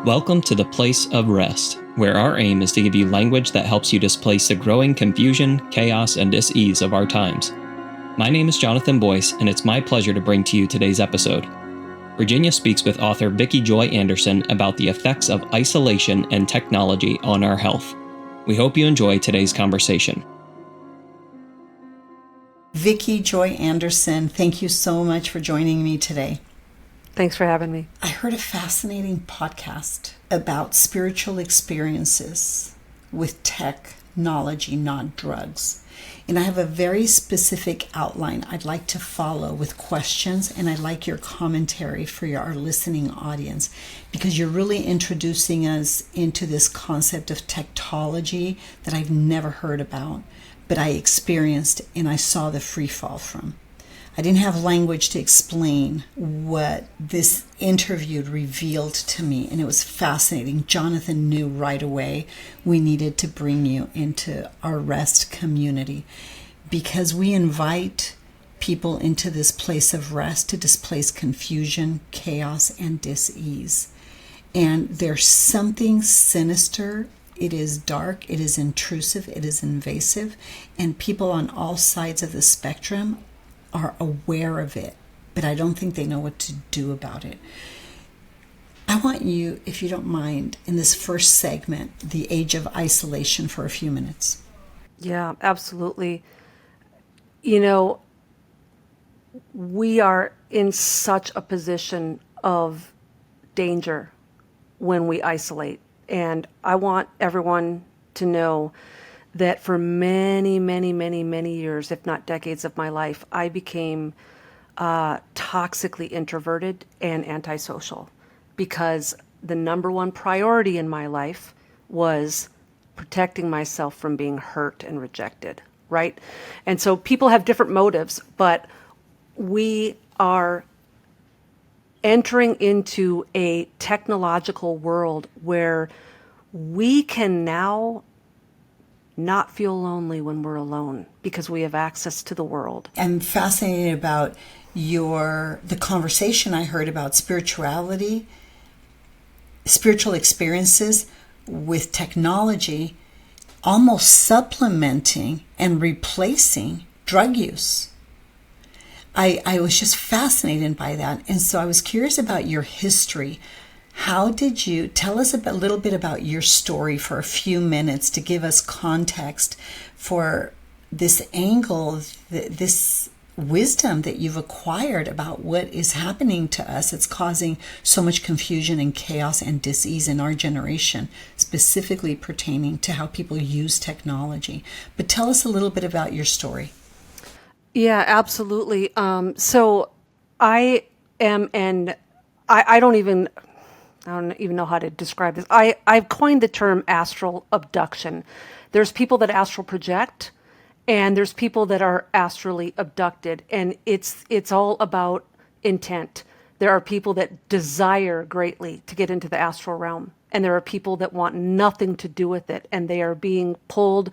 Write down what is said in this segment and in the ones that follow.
Welcome to the place of rest, where our aim is to give you language that helps you displace the growing confusion, chaos, and dis-ease of our times. My name is Jonathan Boyce, and it's my pleasure to bring to you today's episode. Virginia speaks with author Vicki Joy Anderson about the effects of isolation and technology on our health. We hope you enjoy today's conversation. Vicki Joy Anderson, thank you so much for joining me today. Thanks for having me. I heard a fascinating podcast about spiritual experiences with technology, not drugs. And I have a very specific outline I'd like to follow with questions, and I'd like your commentary for our listening audience, because you're really introducing us into this concept of technology that I've never heard about, but I experienced and I saw the free fall from. I didn't have language to explain what this interview revealed to me, and it was fascinating. Jonathan knew right away we needed to bring you into our R.E.S.T community, because we invite people into this place of rest to displace confusion, chaos, and dis-ease. And there's something sinister. It is dark, it is intrusive, it is invasive, and people on all sides of the spectrum are aware of it, but I don't think they know what to do about it. I want you, if you don't mind, in this first segment, the age of isolation, for a few minutes. Yeah, absolutely. You know, we are in such a position of danger when we isolate. And I want everyone to know that for many, many, many, many years, if not decades of my life, I became toxically introverted and antisocial, because the number one priority in my life was protecting myself from being hurt and rejected, right? And so people have different motives, but we are entering into a technological world where we can now not feel lonely when we're alone because we have access to the world. I'm fascinated about the conversation I heard about spirituality, spiritual experiences with technology, almost supplementing and replacing drug use. I was just fascinated by that. And so I was curious about your history. How did you tell us a little bit about your story for a few minutes to give us context for this angle, this wisdom that you've acquired about what is happening to us? It's causing so much confusion and chaos and dis-ease in our generation, specifically pertaining to how people use technology. But tell us a little bit about your story. Yeah, absolutely. So I am I don't even know how to describe this. I've coined the term astral abduction. There's people that astral project, and there's people that are astrally abducted, and it's all about intent. There are people that desire greatly to get into the astral realm, and there are people that want nothing to do with it, and they are being pulled.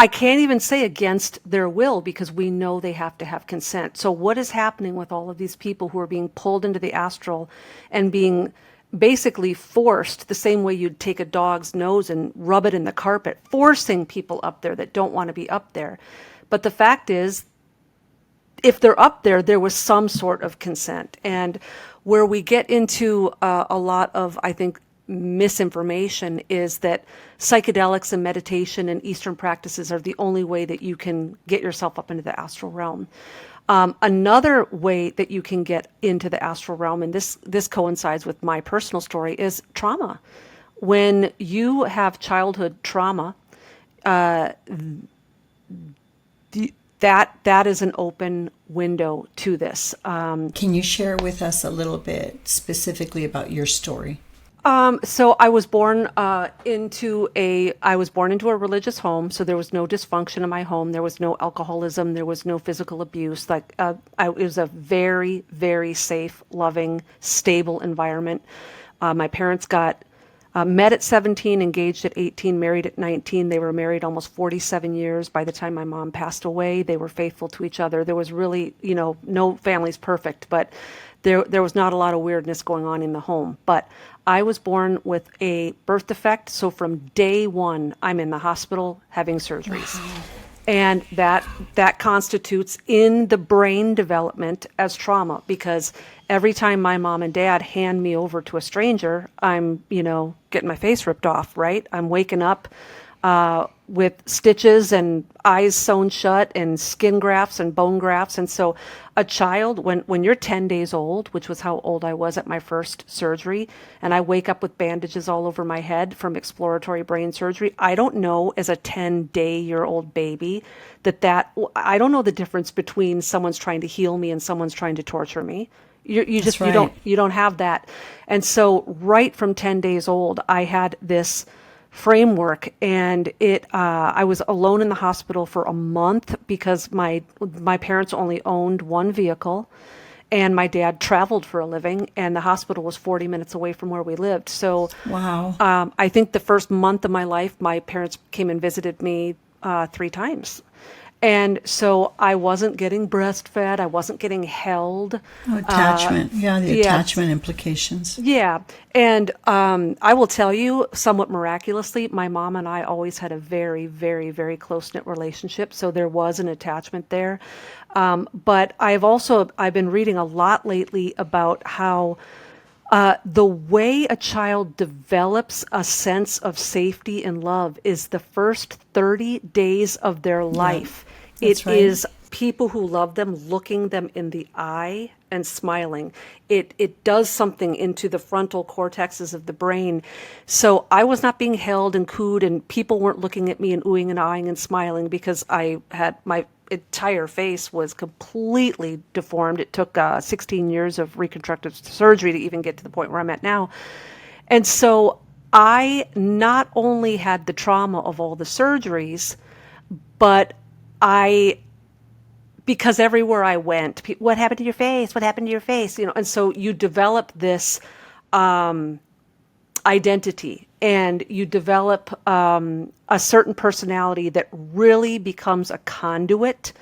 I can't even say against their will, because we know they have to have consent. So what is happening with all of these people who are being pulled into the astral and being basically forced, the same way you'd take a dog's nose and rub it in the carpet, forcing people up there that don't want to be up there. But the fact is, if they're up there, there was some sort of consent. And where we get into a lot of, I think, misinformation is that psychedelics and meditation and Eastern practices are the only way that you can get yourself up into the astral realm. Another way that you can get into the astral realm, and this coincides with my personal story, is trauma. When you have childhood trauma, that is an open window to this. Can you share with us a little bit specifically about your story? So I was born into a religious home. So there was no dysfunction in my home. There was no alcoholism. There was no physical abuse. It was a very, very safe, loving, stable environment. My parents got met at 17, engaged at 18, married at 19. They were married almost 47 years. By the time my mom passed away, they were faithful to each other. There was really, no family's perfect, but there was not a lot of weirdness going on in the home. But I was born with a birth defect, so from day one, I'm in the hospital having surgeries. Wow. And that constitutes in the brain development as trauma, because every time my mom and dad hand me over to a stranger, I'm, getting my face ripped off, right? I'm waking up with stitches and eyes sewn shut and skin grafts and bone grafts. And so a child, when you're 10 days old, which was how old I was at my first surgery, and I wake up with bandages all over my head from exploratory brain surgery, I don't know as a 10-day-year-old baby I don't know the difference between someone's trying to heal me and someone's trying to torture me. That's right. You don't have that. And so right from 10 days old, I had this framework, and I was alone in the hospital for a month because my parents only owned one vehicle, and my dad traveled for a living, and the hospital was 40 minutes away from where we lived. So Wow. I think the first month of my life, my parents came and visited me 3 times. And so I wasn't getting breastfed. I wasn't getting held. Oh, attachment. Yeah, the yeah. attachment implications. Yeah. And I will tell you, somewhat miraculously, my mom and I always had a very, very, very close-knit relationship. So there was an attachment there. But I've been reading a lot lately about how the way a child develops a sense of safety and love is the first 30 days of their life. That's It right. is people who love them looking them in the eye and smiling. It does something into the frontal cortexes of the brain. So I was not being held and cooed, and people weren't looking at me and oohing and eyeing and smiling because I had my entire face was completely deformed. It took 16 years of reconstructive surgery to even get to the point where I'm at now. And so I not only had the trauma of all the surgeries, but because everywhere I went, what happened to your face? What happened to your face? And so you develop this identity, and you develop a certain personality that really becomes a conduit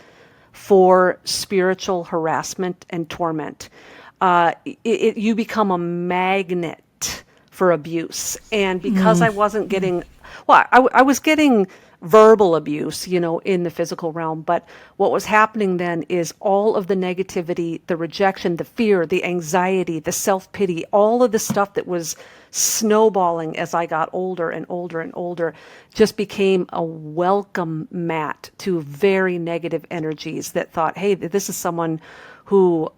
for spiritual harassment and torment. You become a magnet for abuse. And because I wasn't getting, I was getting verbal abuse, in the physical realm. But what was happening then is all of the negativity, the rejection, the fear, the anxiety, the self-pity, all of the stuff that was snowballing as I got older and older and older just became a welcome mat to very negative energies that thought, hey, this is someone who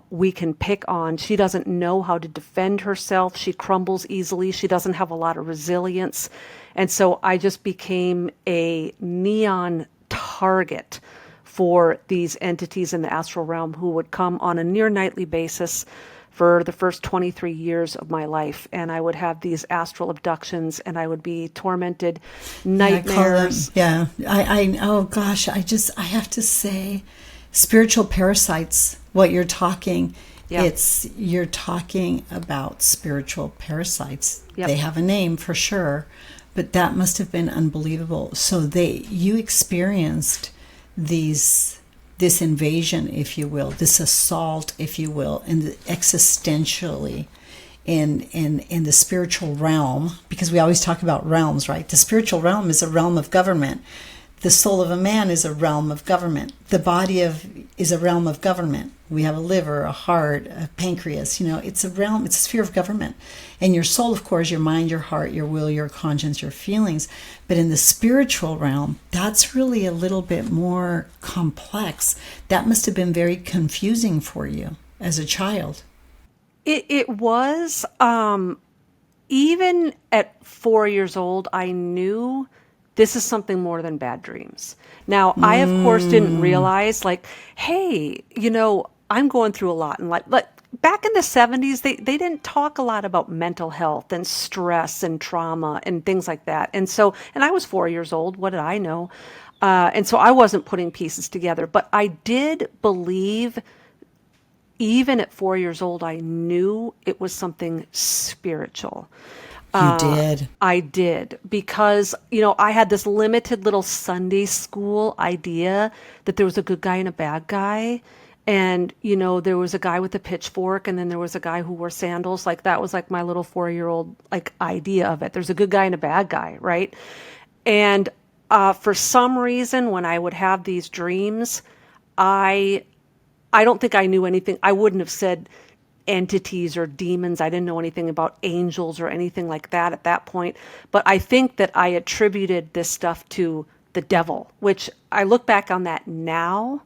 we can pick on. She doesn't know how to defend herself. She crumbles easily. She doesn't have a lot of resilience. And so I just became a neon target for these entities in the astral realm who would come on a near nightly basis for the first 23 years of my life. And I would have these astral abductions, and I would be tormented, nightmares. Oh gosh, I have to say, spiritual parasites, what you're talking, Yeah. you're talking about spiritual parasites. Yep. They have a name for sure, but that must have been unbelievable. So you experienced this invasion, if you will, this assault, if you will, and existentially in the spiritual realm, because we always talk about realms, right? The spiritual realm is a realm of government. The soul of a man is a realm of government. The body is a realm of government. We have a liver, a heart, a pancreas. It's a realm, it's a sphere of government. And your soul, of course, your mind, your heart, your will, your conscience, your feelings. But in the spiritual realm, that's really a little bit more complex. That must have been very confusing for you as a child. It was, even at 4 years old, I knew this is something more than bad dreams. Now, I, of course, didn't realize, hey, I'm going through a lot in life. Like, back in the 70s, they didn't talk a lot about mental health and stress and trauma and things like that. And I was 4 years old. What did I know? And so I wasn't putting pieces together. But I did believe, even at 4 years old, I knew it was something spiritual. You did. I did, because, I had this limited little Sunday school idea that there was a good guy and a bad guy. And, there was a guy with a pitchfork, and then there was a guy who wore sandals. Like, that was like my little 4-year-old, like, idea of it. There's a good guy and a bad guy, right? And for some reason, when I would have these dreams, I I don't think I knew anything. I wouldn't have said entities or demons. I didn't know anything about angels or anything like that at that point. But I think that I attributed this stuff to the devil, which I look back on that now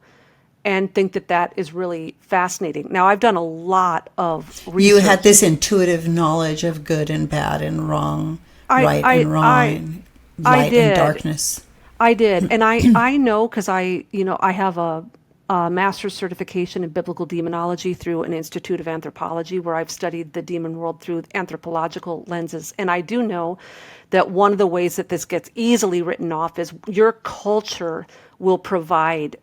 and think that that is really fascinating. Now, I've done a lot of You had research. this intuitive knowledge of good and bad and wrong, I, right and I, I, wrong, I light and did. darkness. I did. And I know because I have a master's certification in biblical demonology through an Institute of Anthropology where I've studied the demon world through anthropological lenses. And I do know that one of the ways that this gets easily written off is your culture will provide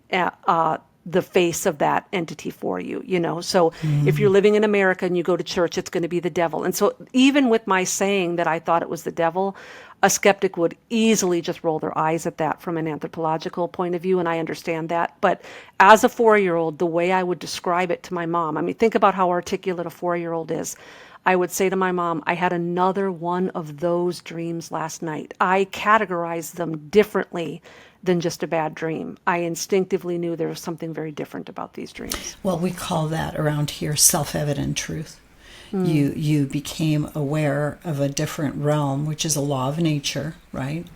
the face of that entity for you. So if you're living in America and you go to church, it's going to be the devil. And so even with my saying that I thought it was the devil, a skeptic would easily just roll their eyes at that from an anthropological point of view, and I understand that. But as a 4-year-old, the way I would describe it to my mom, I mean, think about how articulate a 4-year-old is. I would say to my mom, I had another one of those dreams last night. I categorized them differently than just a bad dream. I instinctively knew there was something very different about these dreams. Well, we call that around here self-evident truth. You became aware of a different realm, which is a law of nature, right?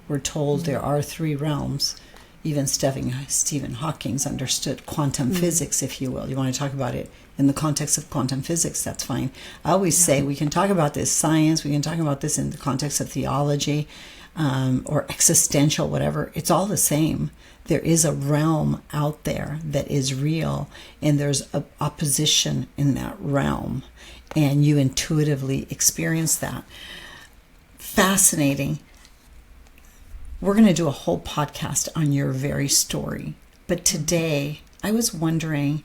We're told there are 3 realms. Even Stephen Hawking understood quantum physics, if you will. You want to talk about it in the context of quantum physics, that's fine. I always say we can talk about this science, we can talk about this in the context of theology, or existential, whatever. It's all the same. There is a realm out there that is real, and there's a opposition in that realm, and you intuitively experience that. Fascinating. We're going to do a whole podcast on your very story, but today I was wondering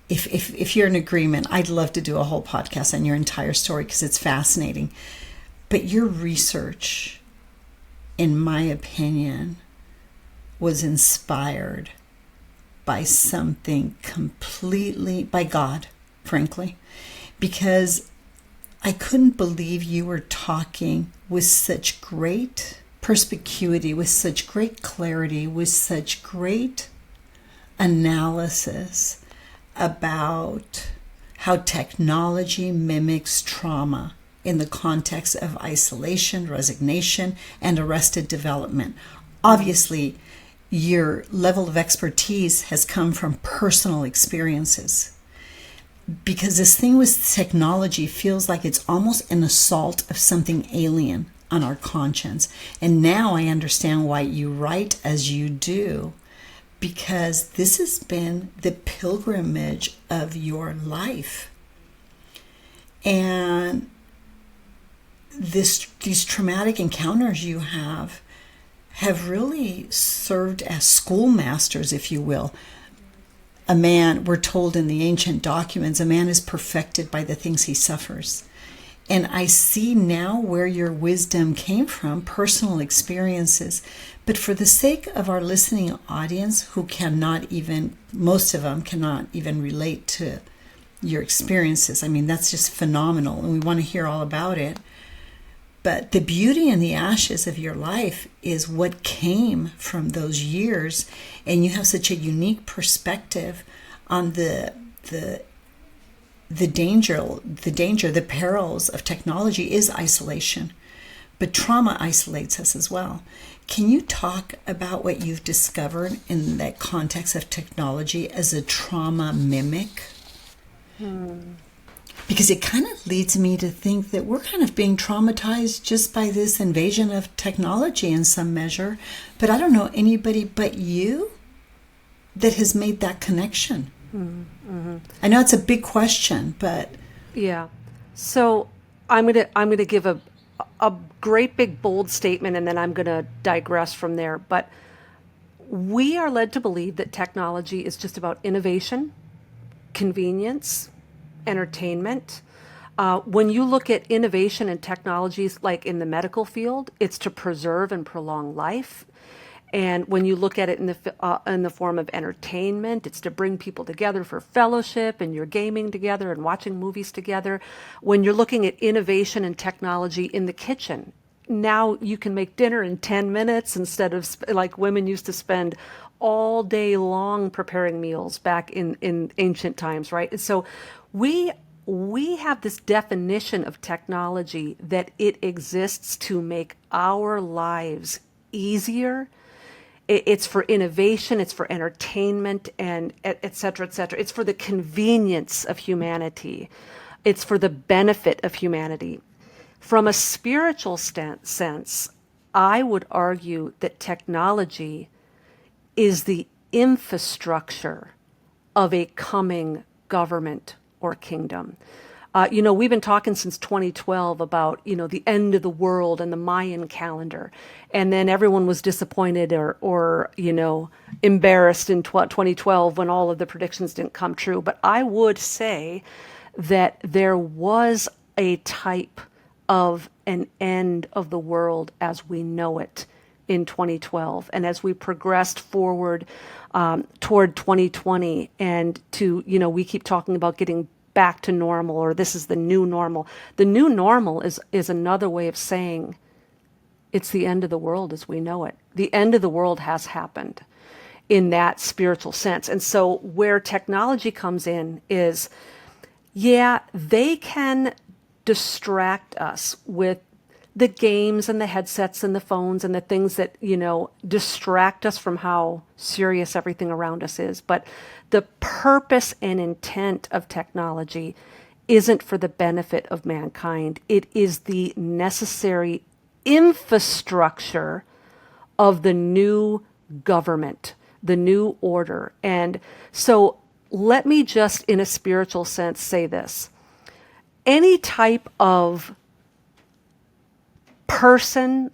if you're in agreement. I'd love to do a whole podcast on your entire story because it's fascinating. But your research, in my opinion, was inspired by something completely, by God, frankly, because I couldn't believe you were talking with such great perspicuity, with such great clarity, with such great analysis about how technology mimics trauma in the context of isolation, resignation, and arrested development. Obviously, your level of expertise has come from personal experiences, because this thing with technology feels like it's almost an assault of something alien on our conscience. And now I understand why you write as you do, because this has been the pilgrimage of your life. And these traumatic encounters you have really served as schoolmasters, if you will. A man, we're told in the ancient documents, a man is perfected by the things he suffers. And I see now where your wisdom came from, personal experiences. But for the sake of our listening audience, who cannot even, most of them cannot even relate to your experiences. I mean, that's just phenomenal, and we want to hear all about it. But the beauty and the ashes of your life is what came from those years, and you have such a unique perspective on the danger, the perils of technology is isolation, but trauma isolates us as well. Can you talk about what you've discovered in that context of technology as a trauma mimic? Because it kind of leads me to think that we're kind of being traumatized just by this invasion of technology in some measure. But I don't know anybody but you that has made that connection. Mm-hmm. I know it's a big question, but Yeah. So I'm gonna give a great big bold statement, and then I'm gonna digress from there. But we are led to believe that technology is just about innovation, convenience, entertainment. When you look at innovation and technologies like in the medical field, it's to preserve and prolong life. And when you look at it in the form of entertainment, it's to bring people together for fellowship, and you're gaming together and watching movies together. When you're looking at innovation and technology in the kitchen, now you can make dinner in 10 minutes instead of like women used to spend all day long preparing meals back in ancient times, right? And so we have this definition of technology that it exists to make our lives easier. It's for innovation, it's for entertainment, and et cetera, et cetera. It's for the convenience of humanity. It's for the benefit of humanity. From a spiritual sense, I would argue that technology is the infrastructure of a coming government or kingdom. We've been talking since 2012 about, the end of the world and the Mayan calendar. And then everyone was disappointed or embarrassed in 2012 when all of the predictions didn't come true. But I would say that there was a type of an end of the world as we know it in 2012. And as we progressed forward toward 2020 and we keep talking about getting back to normal, or this is the new normal. The new normal is another way of saying it's the end of the world as we know it. The end of the world has happened in that spiritual sense. And so where technology comes in is, they can distract us with the games and the headsets and the phones and the things that, distract us from how serious everything around us is. But the purpose and intent of technology isn't for the benefit of mankind. It is the necessary infrastructure of the new government, the new order. And so let me just, in a spiritual sense, say this. Any type of person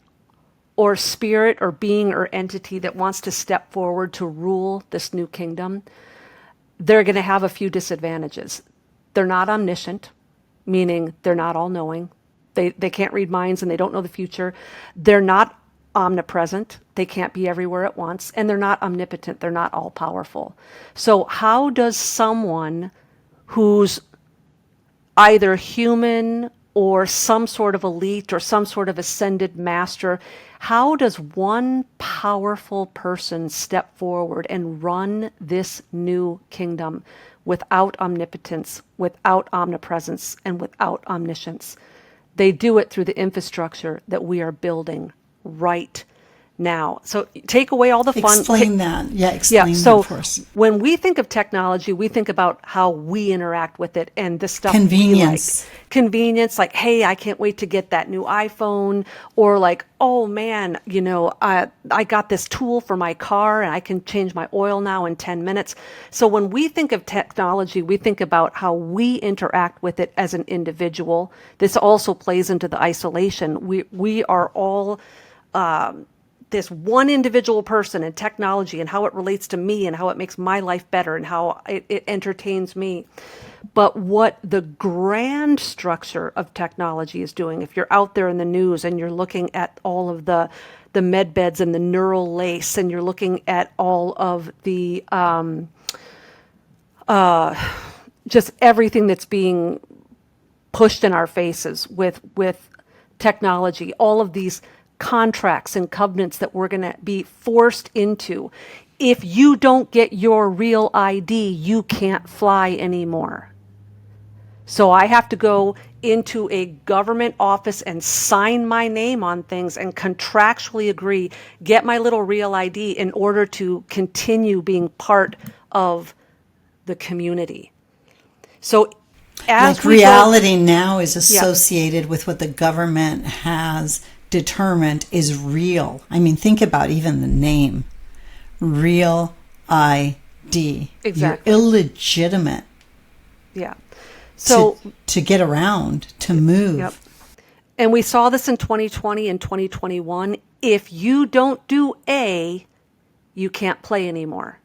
or spirit or being or entity that wants to step forward to rule this new kingdom, they're going to have a few disadvantages. They're not omniscient, meaning they're not all-knowing. They can't read minds and they don't know the future. They're not omnipresent. They can't be everywhere at once. And they're not omnipotent. They're not all-powerful. So how does someone who's either human or some sort of elite or some sort of ascended master, how does one powerful person step forward and run this new kingdom without omnipotence, without omnipresence, and without omniscience? They do it through the infrastructure that we are building right now. So take away all the fun. Explain that. Yeah, explain so that for us. When we think of technology, we think about how we interact with it and the stuff Convenience. we like. Convenience, like, hey, I can't wait to get that new iPhone, or like, oh man, I got this tool for my car and I can change my oil now in 10 minutes. So when we think of technology, we think about how we interact with it as an individual. This also plays into the isolation. We are all this one individual person in technology and how it relates to me and how it makes my life better and how it entertains me. But what the grand structure of technology is doing, if you're out there in the news and you're looking at all of the med beds and the neural lace, and you're looking at all of the just everything that's being pushed in our faces with technology, all of these contracts and covenants that we're going to be forced into. If you don't get your real ID, you can't fly anymore. So I have to go into a government office and sign my name on things and contractually agree, get my little real ID in order to continue being part of the community. So as like reality now is associated with what the government has determined is real. I mean, think about even the name, Real ID. Exactly. You're illegitimate. Yeah. So to get around, to move. Yep. And we saw this in 2020 and 2021. If you don't do A, you can't play anymore.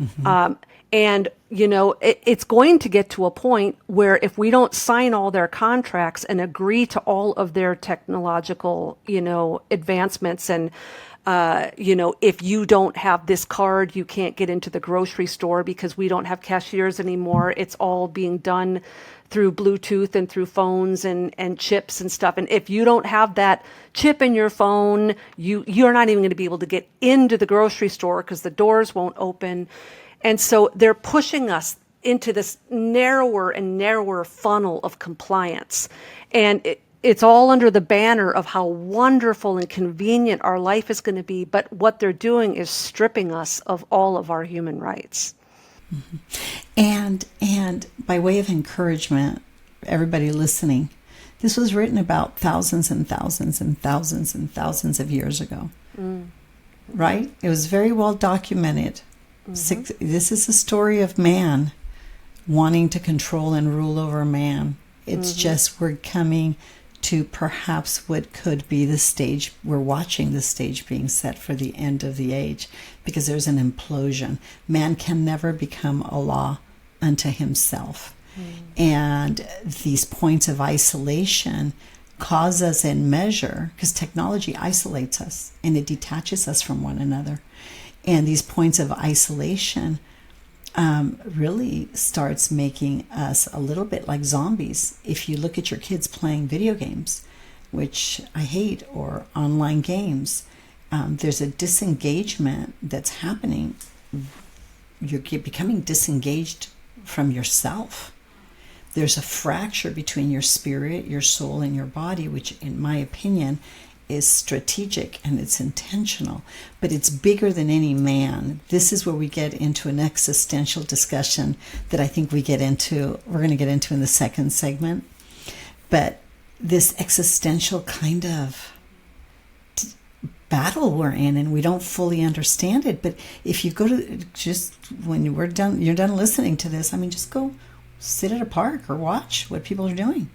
Mm-hmm. And, it's going to get to a point where if we don't sign all their contracts and agree to all of their technological, advancements and If you don't have this card, you can't get into the grocery store because we don't have cashiers anymore. It's all being done through Bluetooth and through phones and chips and stuff. And if you don't have that chip in your phone, you're not even going to be able to get into the grocery store because the doors won't open. And so they're pushing us into this narrower and narrower funnel of compliance. And it's all under the banner of how wonderful and convenient our life is going to be. But what they're doing is stripping us of all of our human rights. Mm-hmm. And by way of encouragement, everybody listening, this was written about thousands and thousands and thousands and thousands of years ago. Mm-hmm. Right? It was very well documented. Mm-hmm. This is a story of man wanting to control and rule over man. It's just we're coming to perhaps what could be the stage. We're watching the stage being set for the end of the age, because there's an implosion. Man can never become a law unto himself. And these points of isolation cause us in measure, because technology isolates us and it detaches us from one another. And these points of isolation really starts making us a little bit like zombies. If you look at your kids playing video games, which I hate, or online games, there's a disengagement that's happening. You're becoming disengaged from yourself. There's a fracture between your spirit, your soul, and your body, which in my opinion is strategic and it's intentional, but it's bigger than any man. This is where we get into an existential discussion that I think we're going to get into in the second segment. But this existential kind of battle we're in, and we don't fully understand it. But if you go to, just when you're done listening to this, just go sit at a park or watch what people are doing.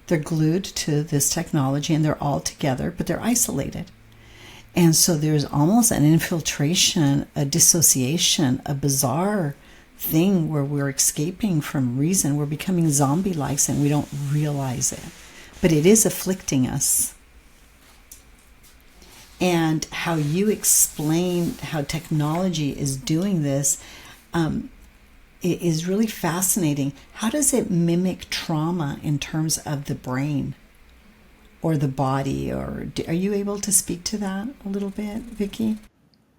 They're glued to this technology and they're all together, but they're isolated. And so there's almost an infiltration, a dissociation, a bizarre thing where we're escaping from reason. We're becoming zombie-like and we don't realize it. But it is afflicting us. And how you explain how technology is doing this, it is really fascinating. How does it mimic trauma in terms of the brain or the body? Or are you able to speak to that a little bit, Vicki?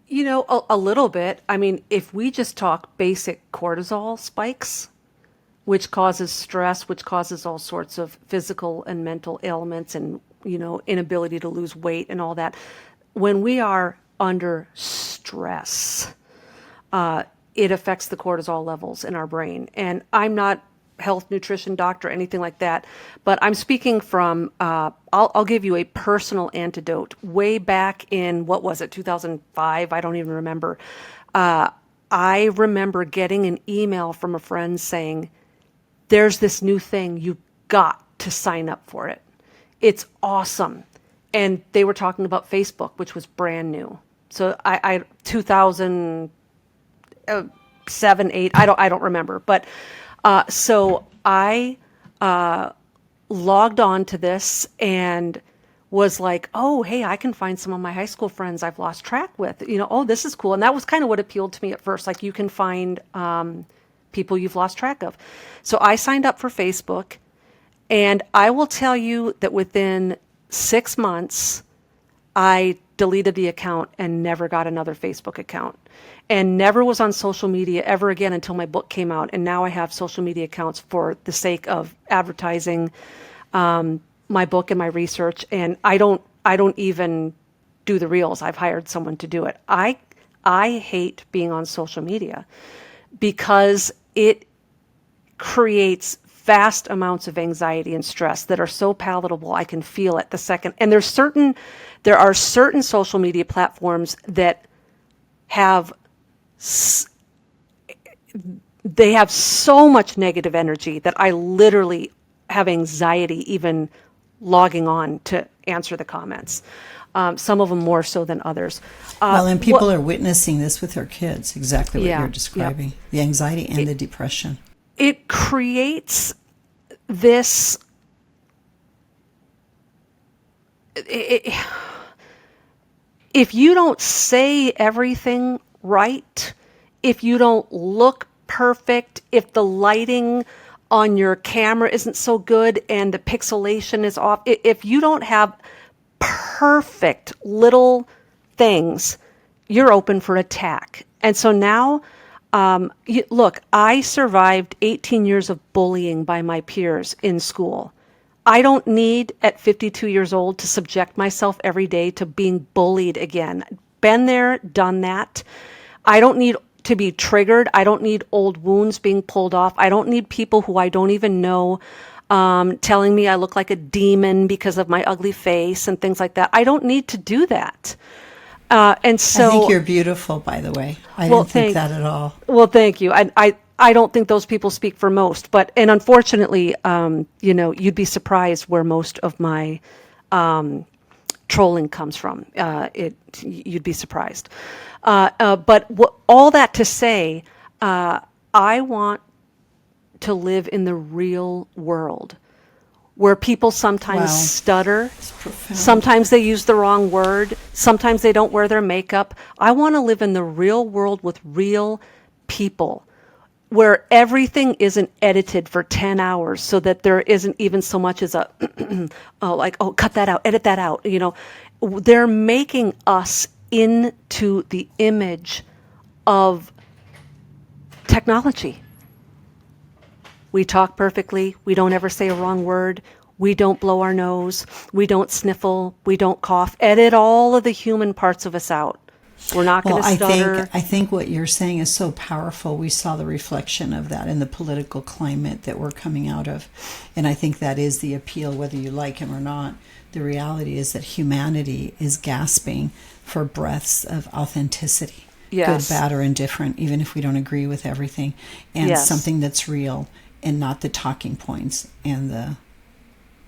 A little bit. If we just talk basic cortisol spikes, which causes stress, which causes all sorts of physical and mental ailments and, inability to lose weight and all that. When we are under stress, it affects the cortisol levels in our brain. And I'm not health nutrition doctor or anything like that, but I'm speaking from, I'll give you a personal antidote. Way back in, 2005? I don't even remember. I remember getting an email from a friend saying, there's this new thing, you've got to sign up for it. It's awesome. And they were talking about Facebook, which was brand new. So I 2007, 8, I don't remember. But so I logged on to this and was like, oh, hey, I can find some of my high school friends I've lost track with. Oh, this is cool. And that was kind of what appealed to me at first. Like, you can find people you've lost track of. So I signed up for Facebook, and I will tell you that within 6 months, I deleted the account and never got another Facebook account, and never was on social media ever again until my book came out. And now I have social media accounts for the sake of advertising my book and my research. And I don't even do the reels. I've hired someone to do it. I hate being on social media because it creates vast amounts of anxiety and stress that are so palatable. I can feel it the second. And there are certain social media platforms that have so much negative energy that I literally have anxiety even logging on to answer the comments. Some of them more so than others. And people are witnessing this with their kids, exactly what you're describing, yeah. The anxiety and the depression. It creates this, it if you don't say everything right, if you don't look perfect, if the lighting on your camera isn't so good and the pixelation is off, if you don't have perfect little things, you're open for attack. And so now, look, I survived 18 years of bullying by my peers in school. I don't need, at 52 years old, to subject myself every day to being bullied again. Been there, done that. I don't need to be triggered. I don't need old wounds being pulled off. I don't need people who I don't even know telling me I look like a demon because of my ugly face and things like that. I don't need to do that. And so I think you're beautiful, by the way. I didn't think that at all. Well, thank you. I don't think those people speak for most, and unfortunately, you'd be surprised where most of my trolling comes from. You'd be surprised. But all that to say, I want to live in the real world where people sometimes stutter, sometimes they use the wrong word, sometimes they don't wear their makeup. I want to live in the real world with real people where everything isn't edited for 10 hours so that there isn't even so much as a, cut that out, edit that out. They're making us into the image of technology. We talk perfectly. We don't ever say a wrong word. We don't blow our nose. We don't sniffle. We don't cough. Edit all of the human parts of us out. We're not going to stutter. I think what you're saying is so powerful. We saw the reflection of that in the political climate that we're coming out of. And I think that is the appeal, whether you like him or not. The reality is that humanity is gasping for breaths of authenticity. Yes. Good, bad, or indifferent, even if we don't agree with everything. And something that's real and not the talking points and the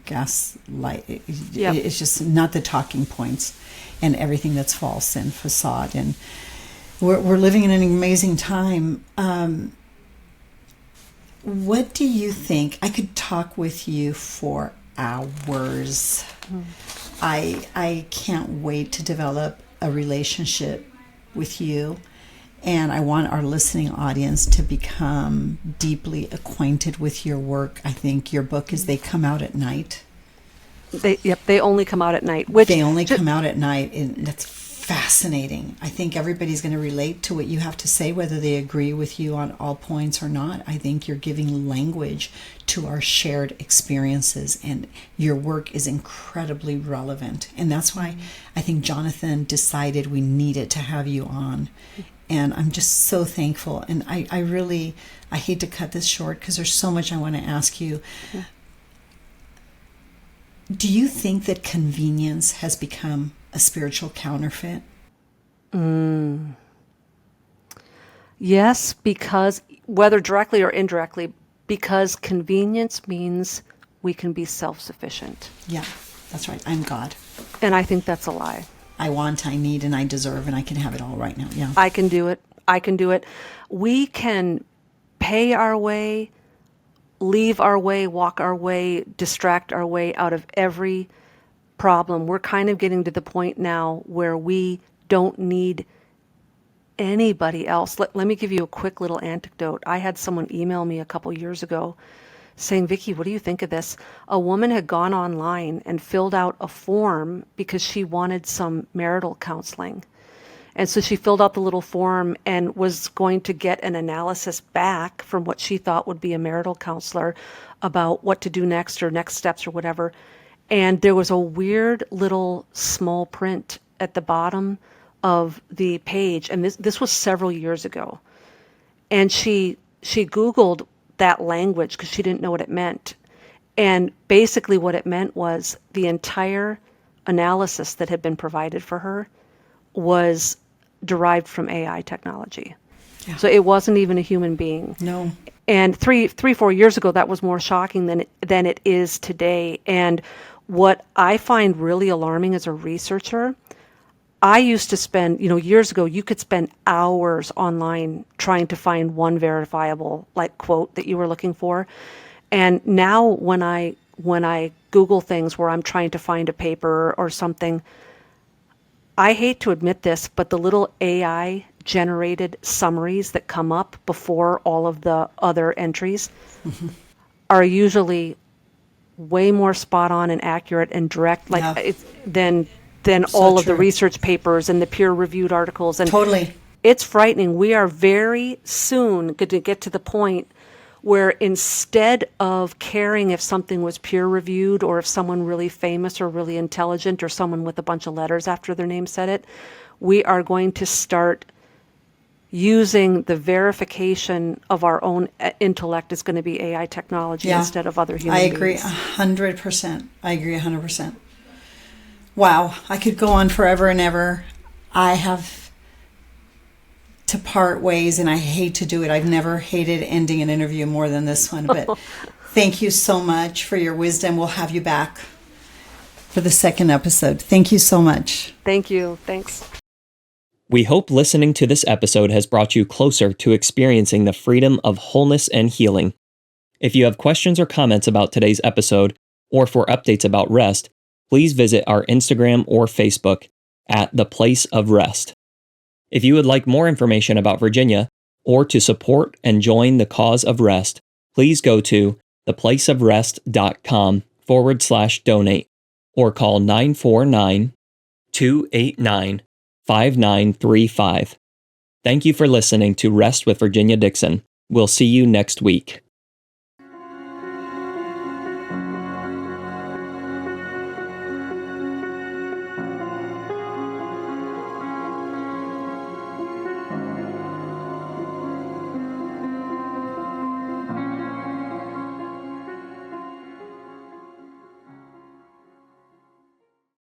gaslight. It's just not the talking points and everything that's false and facade. And we're living in an amazing time. What do you think? I could talk with you for hours. I can't wait to develop a relationship with you. And I want our listening audience to become deeply acquainted with your work. I think your book is They Come Out at Night. They only come out at night. They only come out at night, and that's fascinating. I think everybody's going to relate to what you have to say, whether they agree with you on all points or not. I think you're giving language to our shared experiences, and your work is incredibly relevant. And that's why I think Jonathan decided we needed to have you on. And I'm just so thankful. And I hate to cut this short because there's so much I want to ask you. Yeah. Do you think that convenience has become a spiritual counterfeit? Yes, because whether directly or indirectly, because convenience means we can be self-sufficient. Yeah, that's right. I'm God. And I think that's a lie. I want, I need, and I deserve, and I can have it all right now. Yeah. I can do it. We can pay our way, leave our way, walk our way, distract our way out of every problem. We're kind of getting to the point now where we don't need anybody else. Let me give you a quick little anecdote. I had someone email me a couple years ago saying, Vicki, what do you think of this? A woman had gone online and filled out a form because she wanted some marital counseling. And so she filled out the little form and was going to get an analysis back from what she thought would be a marital counselor about what to do next or next steps or whatever. And there was a weird little small print at the bottom of the page. And this was several years ago. And she Googled that language because she didn't know what it meant. And basically what it meant was the entire analysis that had been provided for her was derived from AI technology. Yeah. So it wasn't even a human being. No. And 4 years ago, that was more shocking than it is today. And what I find really alarming as a researcher, I used to spend, years ago, you could spend hours online trying to find one verifiable quote that you were looking for. And now when I Google things where I'm trying to find a paper or something, I hate to admit this, but the little AI generated summaries that come up before all of the other entries are usually way more spot on and accurate and direct, like Yeah. than So all of the true. research papers and the peer reviewed articles. And Totally. it's frightening. We are very soon going to get to the point where instead of caring if something was peer reviewed or if someone really famous or really intelligent or someone with a bunch of letters after their name said it, we are going to start using the verification of our own intellect is going to be AI technology Yeah. instead of other human I agree beings. 100%. I agree 100%. Wow. I could go on forever and ever. I have to part ways, and I hate to do it. I've never hated ending an interview more than this one, but thank you so much for your wisdom. We'll have you back for the second episode. Thank you so much. Thank you. Thanks. We hope listening to this episode has brought you closer to experiencing the freedom of wholeness and healing. If you have questions or comments about today's episode, or for updates about R.E.S.T, please visit our Instagram or Facebook at The Place of R.E.S.T. If you would like more information about Virginia, or to support and join the cause of R.E.S.T, please go to theplaceofrest.com/donate or call 949-289-5935. Thank you for listening to Rest with Virginia Dixon. We'll see you next week.